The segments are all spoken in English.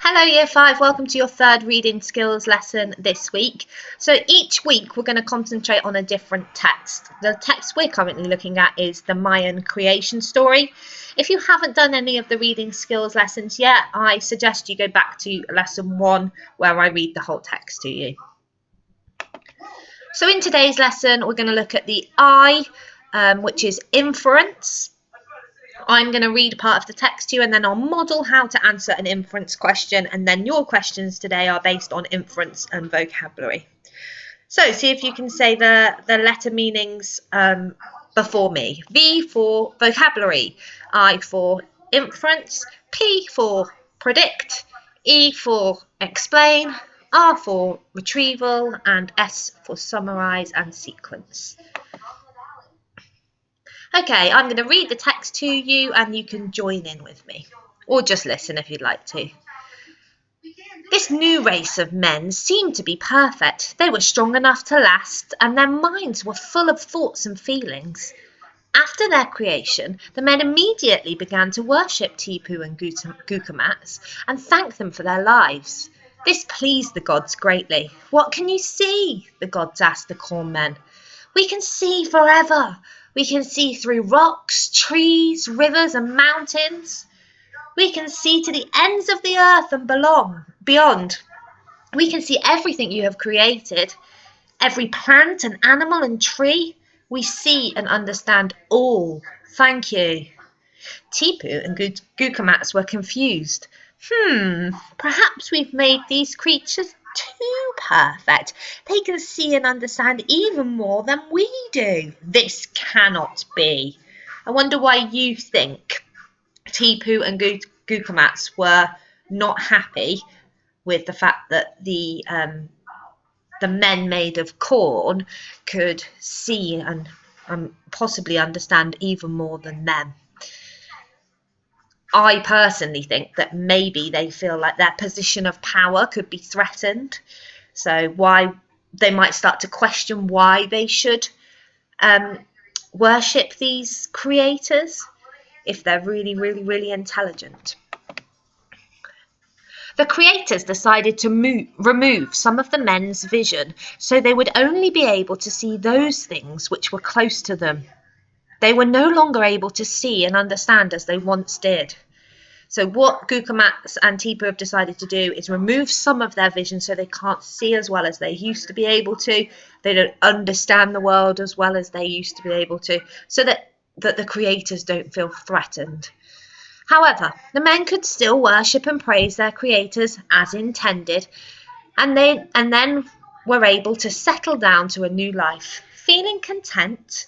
Hello Year 5, welcome to your third reading skills lesson this week. So each week we're going to concentrate on a different text. The text we're currently looking at is the Mayan creation story. If you haven't done any of the reading skills lessons yet, I suggest you go back to lesson 1 where I read the whole text to you. So in today's lesson we're going to look at the I, which is inference. I'm going to read part of the text to you and then I'll model how to answer an inference question, and then your questions today are based on inference and vocabulary. So see if you can say the letter meanings before me. V for vocabulary, I for inference, P for predict, E for explain, R for retrieval, and S for summarize and sequence. Okay, I'm going to read the text to you and you can join in with me, or just listen if you'd like to. This new race of men seemed to be perfect. They were strong enough to last, and their minds were full of thoughts and feelings. After their creation, the men immediately began to worship Tipu and Gukamats and thank them for their lives. This pleased the gods greatly. "What can you see?" the gods asked the corn men. "We can see forever. We can see through rocks, trees, rivers, and mountains. We can see to the ends of the earth and beyond. We can see everything you have created, every plant and animal and tree. We see and understand all. Thank you." Tipu and Gukamats were confused. Perhaps we've made these creatures too perfect. They can see and understand even more than we do. This cannot be. I wonder why you think Tipu and Gukamats were not happy with the fact that the men made of corn could see and possibly understand even more than them. I personally think that maybe they feel like their position of power could be threatened. So why they might start to question why they should worship these creators if they're really, really, really intelligent. The creators decided to remove some of the men's vision so they would only be able to see those things which were close to them. They were no longer able to see and understand as they once did. So what Gukamats and Tipu have decided to do is remove some of their vision so they can't see as well as they used to be able to. They don't understand the world as well as they used to be able to, so that the creators don't feel threatened. However, the men could still worship and praise their creators as intended, and then were able to settle down to a new life. Feeling content,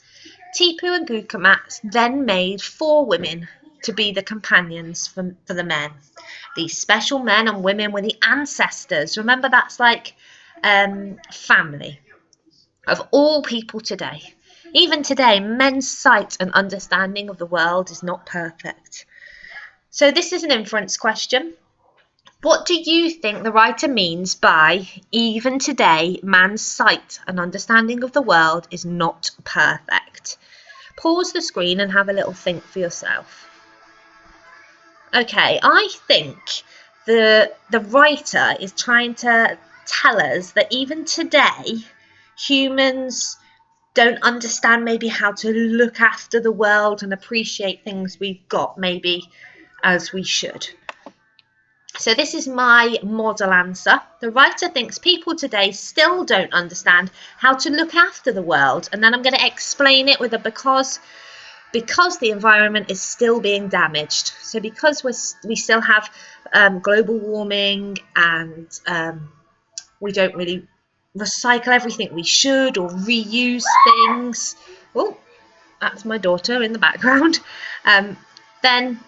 Tipu and Gukamats then made 4 women to be the companions for the men. These special men and women were the ancestors. Remember, that's like family of all people today. Even today, men's sight and understanding of the world is not perfect. So this is an inference question. What do you think the writer means by "even today, man's sight and understanding of the world is not perfect"? Pause the screen and have a little think for yourself. Okay, I think the writer is trying to tell us that even today, humans don't understand maybe how to look after the world and appreciate things we've got maybe as we should. So this is my model answer. The writer thinks people today still don't understand how to look after the world, and then I'm going to explain it with a because the environment is still being damaged. So because we still have global warming and we don't really recycle everything we should or reuse things. Oh, that's my daughter in the background. Then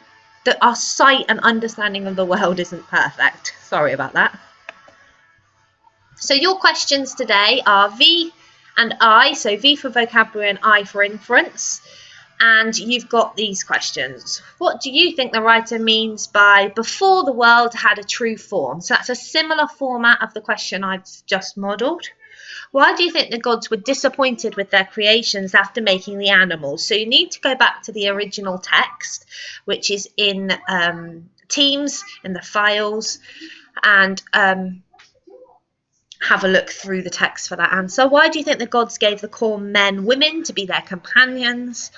our sight and understanding of the world isn't perfect. Sorry about that. So your questions today are V and I. So V for vocabulary and I for inference. And you've got these questions. What do you think the writer means by "before the world had a true form"? So that's a similar format of the question I've just modelled. Why do you think the gods were disappointed with their creations after making the animals? So you need to go back to the original text, which is in teams in the files and have a look through the text for that answer. Why do you think the gods gave the corn men women to be their companions?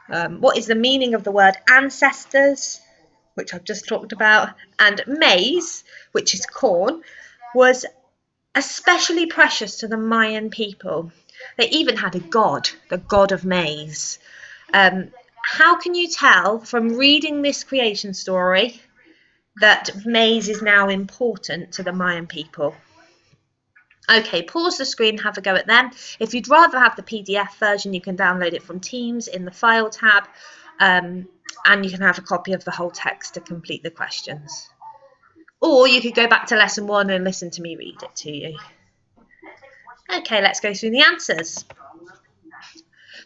What is the meaning of the word ancestors, which I've just talked about? And maize, which is corn, was especially precious to the Mayan people. They even had a god, the god of maize. How can you tell from reading this creation story that maize is now important to the Mayan people? Okay, pause the screen, have a go at them. If you'd rather have the PDF version, you can download it from Teams in the File tab, and you can have a copy of the whole text to complete the questions. Or you could go back to lesson 1 and listen to me read it to you. Okay, let's go through the answers.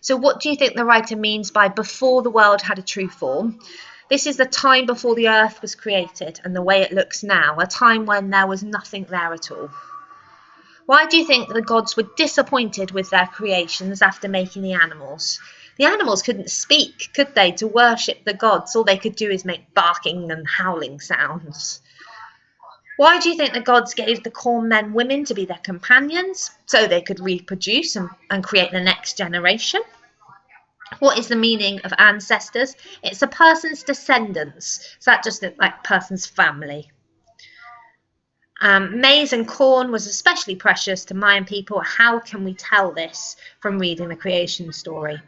So what do you think the writer means by before the world had a true form? This is the time before the earth was created and the way it looks now, a time when there was nothing there at all. Why do you think the gods were disappointed with their creations after making the animals? The animals couldn't speak, could they, to worship the gods? All they could do is make barking and howling sounds. Why do you think the gods gave the corn men women to be their companions, so they could reproduce and create the next generation? What is the meaning of ancestors? It's a person's descendants, so that just looks like person's family. Maize and corn was especially precious to Mayan people. How can we tell this from reading the creation story?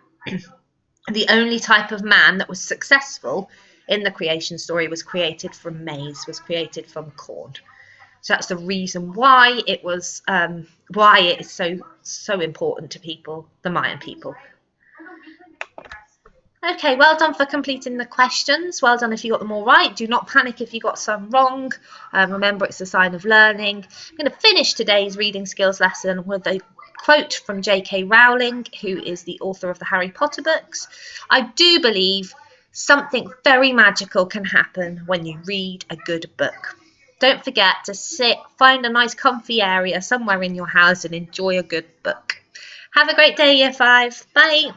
The only type of man that was successful in the creation story was created from maize, was created from corn. So that's the reason why it was why it is so important to people, the Mayan people. Okay, well done for completing the questions. Well done if you got them all right. Do not panic if you got some wrong. Remember, it's a sign of learning. I'm going to finish today's reading skills lesson with a quote from J.K. Rowling, who is the author of the Harry Potter books. I do believe something very magical can happen when you read a good book. Don't forget to find a nice comfy area somewhere in your house and enjoy a good book. Have a great day, Year 5. Bye.